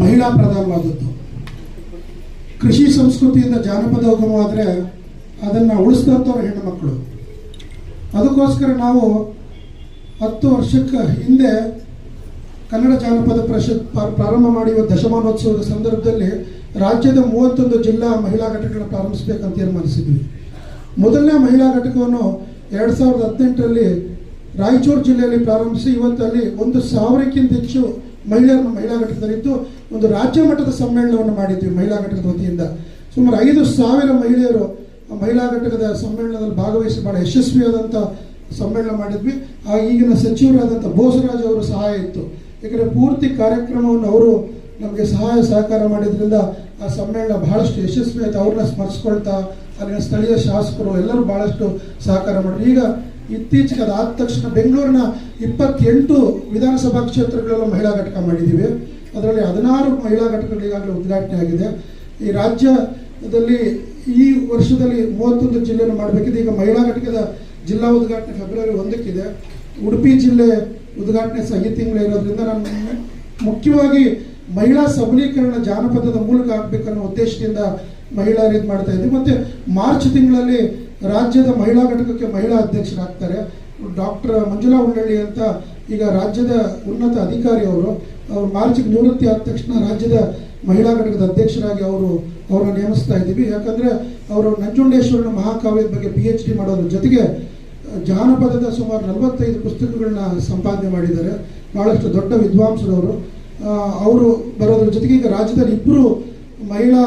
ಮಹಿಳಾ ಪ್ರಧಾನವಾದದ್ದು. ಕೃಷಿ ಸಂಸ್ಕೃತಿಯಿಂದ ಜಾನಪದ ಉಗಮವಾದರೆ ಅದನ್ನು ಉಳಿಸಿದಂಥವ್ರು ಹೆಣ್ಣು ಮಕ್ಕಳು. ಅದಕ್ಕೋಸ್ಕರ ನಾವು 10 ವರ್ಷಕ್ಕೆ ಹಿಂದೆ ಕನ್ನಡ ಜಾನಪದ ಪರಿಷತ್ ಪ್ರಾರಂಭ ಮಾಡಿ ದಶಮಾನೋತ್ಸವದ ಸಂದರ್ಭದಲ್ಲಿ ರಾಜ್ಯದ 31 ಜಿಲ್ಲಾ ಮಹಿಳಾ ಘಟಕಗಳನ್ನು ಪ್ರಾರಂಭಿಸಬೇಕಂತ ತೀರ್ಮಾನಿಸಿದ್ವಿ. ಮೊದಲನೇ ಮಹಿಳಾ ಘಟಕವನ್ನು 2018ರಲ್ಲಿ ರಾಯಚೂರು ಜಿಲ್ಲೆಯಲ್ಲಿ ಪ್ರಾರಂಭಿಸಿ ಇವತ್ತು ಅಲ್ಲಿ 1,000ಕ್ಕಿಂತ ಹೆಚ್ಚು ಮಹಿಳೆಯರನ್ನು ಮಹಿಳಾ ಘಟಕದಲ್ಲಿದ್ದು ಒಂದು ರಾಜ್ಯ ಮಟ್ಟದ ಸಮ್ಮೇಳನವನ್ನು ಮಾಡಿದ್ವಿ. ಮಹಿಳಾ ಘಟಕದ ವತಿಯಿಂದ ಸುಮಾರು 5,000 ಮಹಿಳೆಯರು ಮಹಿಳಾ ಘಟಕದ ಸಮ್ಮೇಳನದಲ್ಲಿ ಭಾಗವಹಿಸಿ ಭಾಳ ಯಶಸ್ವಿಯಾದಂಥ ಸಮ್ಮೇಳನ ಮಾಡಿದ್ವಿ. ಈಗಿನ ಸಚಿವರಾದಂಥ ಬೋಸರಾಜ್ ಅವರು ಸಹಾಯ ಇತ್ತು. ಯಾಕಂದರೆ ಪೂರ್ತಿ ಕಾರ್ಯಕ್ರಮವನ್ನು ಅವರು ನಮಗೆ ಸಹಕಾರ ಮಾಡಿದ್ರಿಂದ ಆ ಸಮ್ಮೇಳನ ಬಹಳಷ್ಟು ಯಶಸ್ವಿ ಆಯಿತು. ಅವ್ರನ್ನ ಸ್ಮರಿಸ್ಕೊಳ್ತಾ ಅಲ್ಲಿನ ಸ್ಥಳೀಯ ಶಾಸಕರು ಎಲ್ಲರೂ ಭಾಳಷ್ಟು ಸಹಕಾರ ಮಾಡಿದ್ರು. ಈಗ ಇತ್ತೀಚೆಗೆ ಅದಾದ ತಕ್ಷಣ ಬೆಂಗಳೂರಿನ 28 ವಿಧಾನಸಭಾ ಕ್ಷೇತ್ರಗಳಲ್ಲೂ ಮಹಿಳಾ ಘಟಕ ಮಾಡಿದ್ದೀವಿ. ಅದರಲ್ಲಿ 16 ಮಹಿಳಾ ಘಟಕಗಳು ಈಗಾಗಲೇ ಉದ್ಘಾಟನೆ ಆಗಿದೆ. ಈ ರಾಜ್ಯದಲ್ಲಿ ಈ ವರ್ಷದಲ್ಲಿ 31 ಜಿಲ್ಲೆಯನ್ನು ಮಾಡಬೇಕಿದೆ. ಈಗ ಮಹಿಳಾ ಘಟಕದ ಜಿಲ್ಲಾ ಉದ್ಘಾಟನೆ ಫೆಬ್ರವರಿ 1ಕ್ಕಿದೆ. ಉಡುಪಿ ಜಿಲ್ಲೆ ಉದ್ಘಾಟನೆ ಈ ತಿಂಗಳು ಇರೋದ್ರಿಂದ ನಾನು ಮುಖ್ಯವಾಗಿ ಮಹಿಳಾ ಸಬಲೀಕರಣ ಜಾನಪದದ ಮೂಲಕ ಆಗಬೇಕನ್ನೋ ಉದ್ದೇಶದಿಂದ ಮಹಿಳೆಯರು ಇದು ಮಾಡ್ತಾ ಇದ್ದೀವಿ. ಮತ್ತು ಮಾರ್ಚ್ ತಿಂಗಳಲ್ಲಿ ರಾಜ್ಯದ ಮಹಿಳಾ ಘಟಕಕ್ಕೆ ಮಹಿಳಾ ಅಧ್ಯಕ್ಷರಾಗ್ತಾರೆ. ಡಾಕ್ಟರ್ ಮಂಜುಳಾ ಉಳ್ಳಳ್ಳಿ ಅಂತ ಈಗ ರಾಜ್ಯದ ಉನ್ನತ ಅಧಿಕಾರಿ ಅವರು ಮಾರ್ಚ್ಗೆ ನಿವೃತ್ತಿ ಆದ ತಕ್ಷಣ ರಾಜ್ಯದ ಮಹಿಳಾ ಘಟಕದ ಅಧ್ಯಕ್ಷರಾಗಿ ಅವ್ರನ್ನ ನೇಮಿಸ್ತಾ ಇದ್ದೀವಿ. ಯಾಕಂದರೆ ಅವರು ನಂಜುಂಡೇಶ್ವರನ ಮಹಾಕಾವ್ಯದ ಬಗ್ಗೆ PhD ಮಾಡೋದ್ರ ಜೊತೆಗೆ ಜಾನಪದದ ಸುಮಾರು 45 ಪುಸ್ತಕಗಳನ್ನ ಸಂಪಾದನೆ ಮಾಡಿದ್ದಾರೆ. ಭಾಳಷ್ಟು ದೊಡ್ಡ ವಿದ್ವಾಂಸರವರು. ಅವರು ಬರೋದ್ರ ಜೊತೆಗೆ ಈಗ ರಾಜ್ಯದಲ್ಲಿ 2 ಮಹಿಳಾ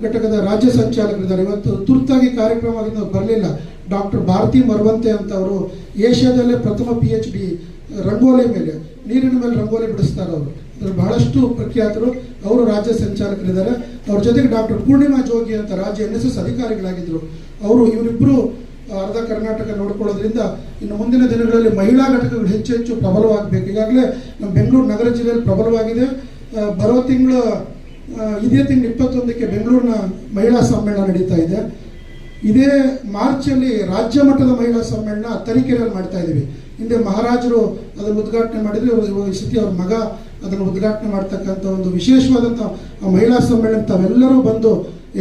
ಘಟಕದ ರಾಜ್ಯ ಸಂಚಾಲಕರಿದ್ದಾರೆ. ಇವತ್ತು ತುರ್ತಾಗಿ ಕಾರ್ಯಕ್ರಮದಿಂದ ಬರಲಿಲ್ಲ. ಡಾಕ್ಟರ್ ಭಾರತಿ ಮರವಂತೆ ಅಂತ ಅವರು ಏಷ್ಯಾದಲ್ಲೇ ಪ್ರಥಮ PhD ರಂಗೋಲಿ ಮೇಲೆ, ನೀರಿನ ಮೇಲೆ ರಂಗೋಲಿ ಬಿಡಿಸ್ತಾರೆ. ಅವರು ಅದ್ರಲ್ಲಿ ಬಹಳಷ್ಟು ಪ್ರಖ್ಯಾತರು. ಅವರು ರಾಜ್ಯ ಸಂಚಾಲಕರಿದ್ದಾರೆ. ಅವ್ರ ಜೊತೆಗೆ ಡಾಕ್ಟರ್ ಪೂರ್ಣಿಮಾ ಜೋಗಿ ಅಂತ ರಾಜ್ಯ NSS ಅಧಿಕಾರಿಗಳಾಗಿದ್ದರು. ಇವರಿಬ್ಬರು ಅರ್ಧ ಕರ್ನಾಟಕ ನೋಡ್ಕೊಳ್ಳೋದ್ರಿಂದ ಇನ್ನು ಮುಂದಿನ ದಿನಗಳಲ್ಲಿ ಮಹಿಳಾ ಘಟಕಗಳು ಹೆಚ್ಚು ಪ್ರಬಲವಾಗಬೇಕು. ಈಗಾಗಲೇ ನಮ್ಮ ಬೆಂಗಳೂರು ನಗರ ಜಿಲ್ಲೆಯಲ್ಲಿ ಪ್ರಬಲವಾಗಿದೆ. ಬರೋ ತಿಂಗಳು ಇದೇ ತಿಂಗಳು 21ಕ್ಕೆ ಬೆಂಗಳೂರಿನ ಮಹಿಳಾ ಸಮ್ಮೇಳನ ನಡೀತಾ ಇದೆ. ಇದೇ ಮಾರ್ಚಲ್ಲಿ ರಾಜ್ಯ ಮಟ್ಟದ ಮಹಿಳಾ ಸಮ್ಮೇಳನ ತರೀಕೆರೆಯಲ್ಲಿ ಮಾಡ್ತಾ ಇದ್ದೀವಿ. ಹಿಂದೆ ಮಹಾರಾಜರು ಅದನ್ನು ಉದ್ಘಾಟನೆ ಮಾಡಿದರೆ ಈ ಸತಿ ಅವ್ರ ಮಗ ಅದನ್ನು ಉದ್ಘಾಟನೆ ಮಾಡ್ತಕ್ಕಂಥ ಒಂದು ವಿಶೇಷವಾದಂಥ ಮಹಿಳಾ ಸಮ್ಮೇಳನ ತಾವೆಲ್ಲರೂ ಬಂದು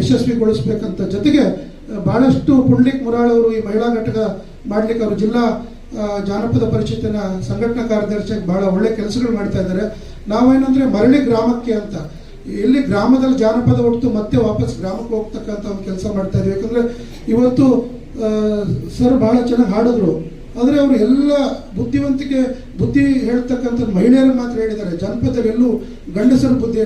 ಯಶಸ್ವಿಗೊಳಿಸ್ಬೇಕಂತ. ಜೊತೆಗೆ ಭಾಳಷ್ಟು ಪುಂಡ್ಲಿಕ್ ಮುರಾಳ್ ಅವರು ಈ ಮಹಿಳಾ ಘಟಕ ಮಾಡಲಿಕ್ಕೆ ಅವರು ಜಿಲ್ಲಾ ಜಾನಪದ ಪರಿಷತ್ತಿನ ಸಂಘಟನಾ ಕಾರ್ಯದರ್ಶಿಯಾಗಿ ಭಾಳ ಒಳ್ಳೆ ಕೆಲಸಗಳು ಮಾಡ್ತಾ ಇದ್ದಾರೆ. ನಾವೇನಂದರೆ ಮರಳಿ ಗ್ರಾಮಕ್ಕೆ ಅಂತ ಎಲ್ಲಿ ಗ್ರಾಮದಲ್ಲಿ ಜಾನಪದ ಹೊರತು ಮತ್ತೆ ವಾಪಸ್ ಗ್ರಾಮಕ್ಕೆ ಹೋಗ್ತಕ್ಕಂಥ ಒಂದು ಕೆಲಸ ಮಾಡ್ತಾ ಇದ್ದೀವಿ. ಯಾಕಂದರೆ ಇವತ್ತು ಸರ್ ಭಾಳ ಚೆನ್ನಾಗಿ ಹಾಡಿದ್ರು. ಆದರೆ ಅವರು ಎಲ್ಲ ಬುದ್ಧಿ ಹೇಳ್ತಕ್ಕಂಥ ಮಹಿಳೆಯರು ಮಾತ್ರ ಹೇಳಿದ್ದಾರೆ. ಜನಪದದಲ್ಲಿ ಎಲ್ಲೂ ಗಂಡಸರ ಬುದ್ಧಿ